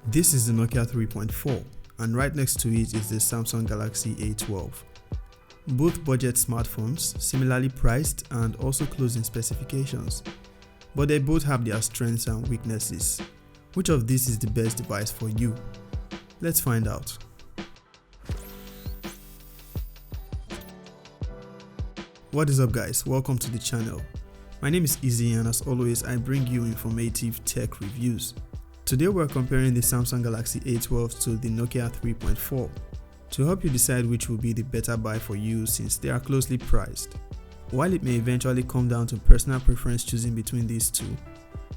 This is the Nokia 3.4 and right next to it is the Samsung Galaxy A12. Both budget smartphones, similarly priced and also close in specifications, but they both have their strengths and weaknesses. Which of these is the best device for you? Let's find out. What is up guys, welcome to the channel. My name is Izzy and as always I bring you informative tech reviews. Today we're comparing the Samsung Galaxy A12 to the Nokia 3.4 to help you decide which will be the better buy for you since they are closely priced. While it may eventually come down to personal preference choosing between these two,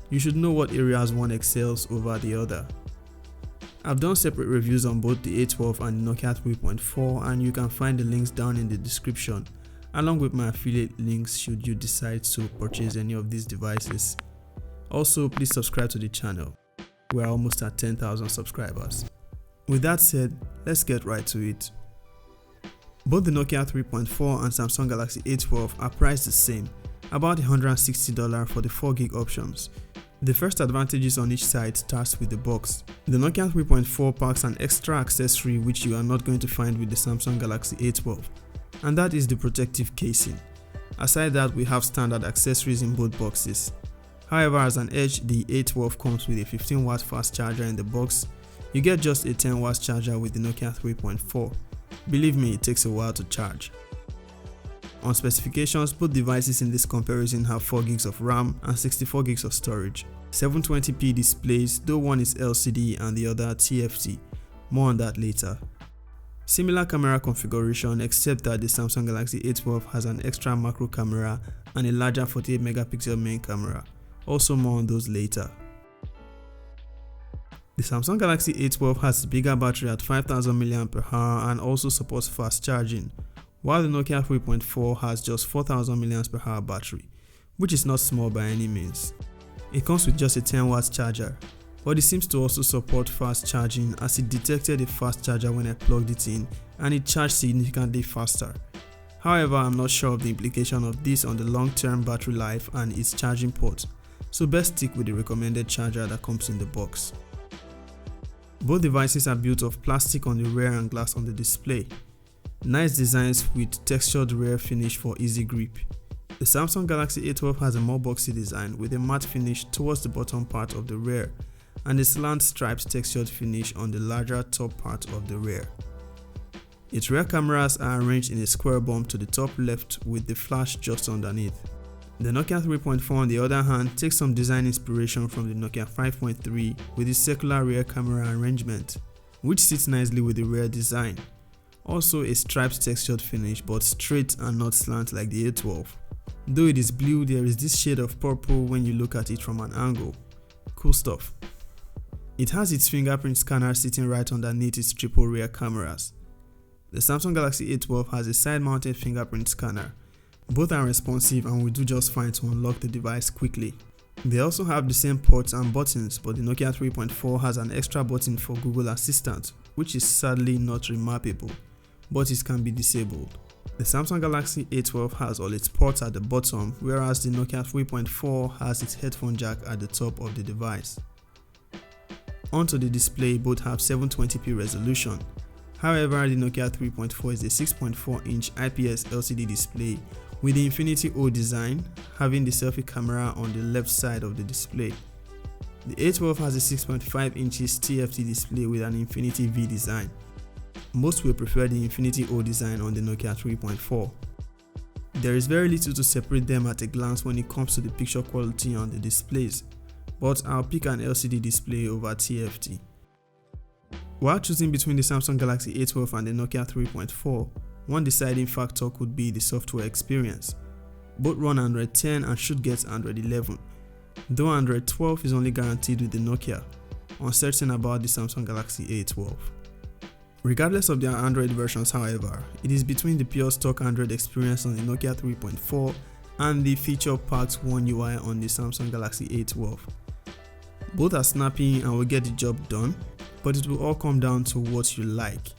you should know what areas one excels over the other. I've done separate reviews on both the A12 and the Nokia 3.4 and you can find the links down in the description along with my affiliate links should you decide to purchase any of these devices. Also, please subscribe to the channel. We're almost at 10,000 subscribers. With that said, let's get right to it. Both the Nokia 3.4 and Samsung Galaxy A12 are priced the same, about $160 for the 4GB options. The first advantages on each side starts with the box. The Nokia 3.4 packs an extra accessory which you are not going to find with the Samsung Galaxy A12, and that is the protective casing. Aside that, we have standard accessories in both boxes. However, as an edge, the A12 comes with a 15W fast charger in the box. You get just a 10W charger with the Nokia 3.4. Believe me, it takes a while to charge. On specifications, both devices in this comparison have 4GB of RAM and 64GB of storage. 720p displays, though one is LCD and the other TFT. More on that later. Similar camera configuration except that the Samsung Galaxy A12 has an extra macro camera and a larger 48MP main camera. Also more on those later. The Samsung Galaxy A12 has a bigger battery at 5000 mAh and also supports fast charging, while the Nokia 3.4 has just 4000 mAh battery, which is not small by any means. It comes with just a 10W charger, but it seems to also support fast charging as it detected a fast charger when I plugged it in and it charged significantly faster. However, I'm not sure of the implication of this on the long-term battery life and its charging port, so best stick with the recommended charger that comes in the box. Both devices are built of plastic on the rear and glass on the display. Nice designs with textured rear finish for easy grip. The Samsung Galaxy A12 has a more boxy design with a matte finish towards the bottom part of the rear and a slant striped textured finish on the larger top part of the rear. Its rear cameras are arranged in a square bump to the top left with the flash just underneath. The Nokia 3.4 on the other hand takes some design inspiration from the Nokia 5.3 with its circular rear camera arrangement, which sits nicely with the rear design. Also a striped textured finish but straight and not slant like the A12. Though it is blue, there is this shade of purple when you look at it from an angle. Cool stuff. It has its fingerprint scanner sitting right underneath its triple rear cameras. The Samsung Galaxy A12 has a side-mounted fingerprint scanner. Both are responsive and will do just fine to unlock the device quickly. They also have the same ports and buttons, but the Nokia 3.4 has an extra button for Google Assistant, which is sadly not remappable, but it can be disabled. The Samsung Galaxy A12 has all its ports at the bottom, whereas the Nokia 3.4 has its headphone jack at the top of the device. Onto the display, both have 720p resolution. However, the Nokia 3.4 is a 6.4-inch IPS LCD display with the Infinity O design, having the selfie camera on the left side of the display. The A12 has a 6.5 inches TFT display with an Infinity V design. Most will prefer the Infinity O design on the Nokia 3.4. There is very little to separate them at a glance when it comes to the picture quality on the displays, but I'll pick an LCD display over TFT. While choosing between the Samsung Galaxy A12 and the Nokia 3.4, one deciding factor could be the software experience. Both run Android 10 and should get Android 11, though Android 12 is only guaranteed with the Nokia. Uncertain about the Samsung Galaxy A12. Regardless of their Android versions however, it is between the pure stock Android experience on the Nokia 3.4 and the feature-packed One UI on the Samsung Galaxy A12. Both are snappy and will get the job done, but it will all come down to what you like.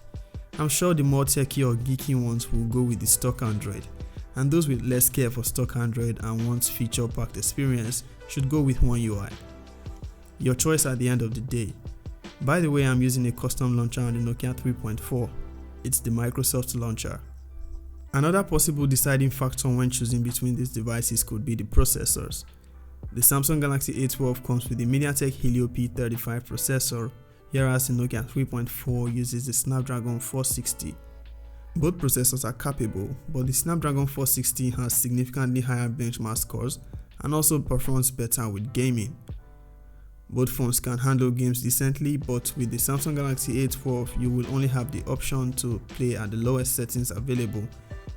I'm sure the more techy or geeky ones will go with the stock Android, and those with less care for stock Android and want feature-packed experience should go with One UI. Your choice at the end of the day. By the way, I'm using a custom launcher on the Nokia 3.4. It's the Microsoft launcher. Another possible deciding factor when choosing between these devices could be the processors. The Samsung Galaxy A12 comes with the MediaTek Helio P35 processor, whereas the Nokia 3.4 uses the Snapdragon 460. Both processors are capable, but the Snapdragon 460 has significantly higher benchmark scores and also performs better with gaming. Both phones can handle games decently, but with the Samsung Galaxy A12 you will only have the option to play at the lowest settings available,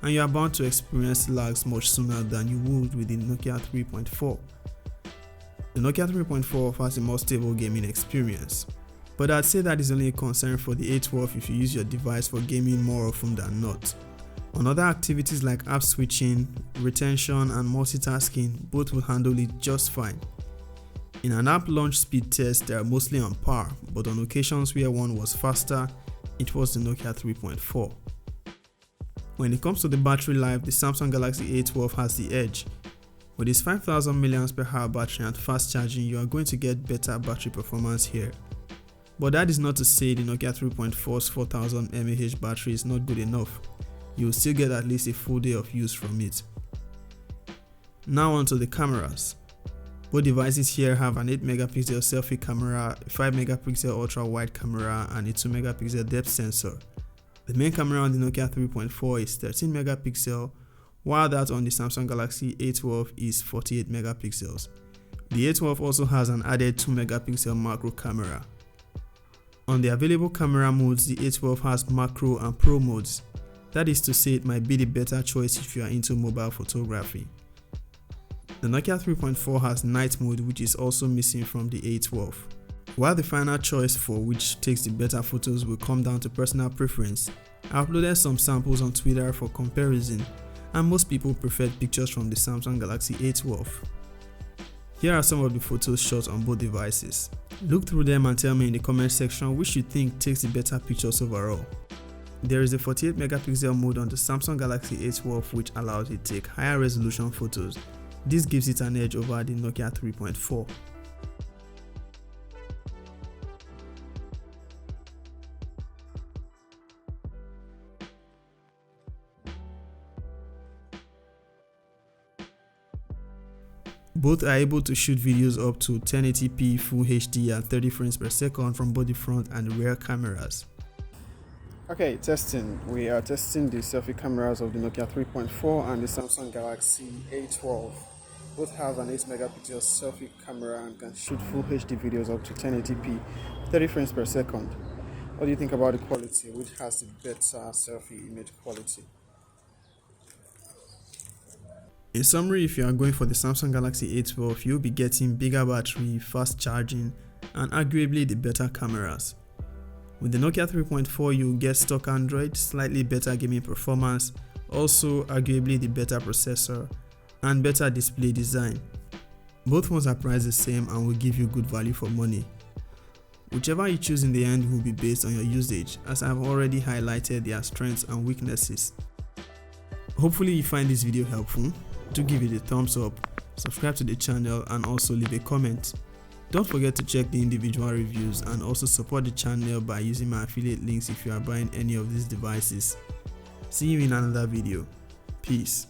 and you are bound to experience lags much sooner than you would with the Nokia 3.4. The Nokia 3.4 offers a more stable gaming experience, but I'd say that is only a concern for the A12 if you use your device for gaming more often than not. On other activities like app switching, retention and multitasking, both will handle it just fine. In an app launch speed test, they are mostly on par, but on occasions where one was faster, it was the Nokia 3.4. When it comes to the battery life, the Samsung Galaxy A12 has the edge. With its 5000 mAh battery and fast charging, you are going to get better battery performance here. But that is not to say the Nokia 3.4's 4000 mAh battery is not good enough. You will still get at least a full day of use from it. Now on to the cameras. Both devices here have an 8MP selfie camera, a 5MP ultra wide camera and a 2MP depth sensor. The main camera on the Nokia 3.4 is 13MP, while that on the Samsung Galaxy A12 is 48MP. The A12 also has an added 2MP macro camera. On the available camera modes, the A12 has macro and pro modes. That is to say, it might be the better choice if you are into mobile photography. The Nokia 3.4 has night mode, which is also missing from the A12. While the final choice for which takes the better photos will come down to personal preference, I uploaded some samples on Twitter for comparison, and most people preferred pictures from the Samsung Galaxy A12. Here are some of the photos shot on both devices. Look through them and tell me in the comment section which you think takes the better pictures overall. There is a 48MP mode on the Samsung Galaxy A12 which allows it to take higher resolution photos. This gives it an edge over the Nokia 3.4. Both are able to shoot videos up to 1080p Full HD at 30 frames per second from both the front and rear cameras. Okay, testing. We are testing the selfie cameras of the Nokia 3.4 and the Samsung Galaxy A12. Both have an 8MP selfie camera and can shoot Full HD videos up to 1080p, 30 frames per second. What do you think about the quality? Which has the better selfie image quality? In summary, if you are going for the Samsung Galaxy A12, you'll be getting bigger battery, fast charging, and arguably the better cameras. With the Nokia 3.4, you'll get stock Android, slightly better gaming performance, also arguably the better processor, and better display design. Both phones are priced the same and will give you good value for money. Whichever you choose in the end will be based on your usage, as I have already highlighted their strengths and weaknesses. Hopefully you find this video helpful. Do give it a thumbs up, subscribe to the channel and also leave a comment. Don't forget to check the individual reviews and also support the channel by using my affiliate links if you are buying any of these devices. See you in another video. Peace.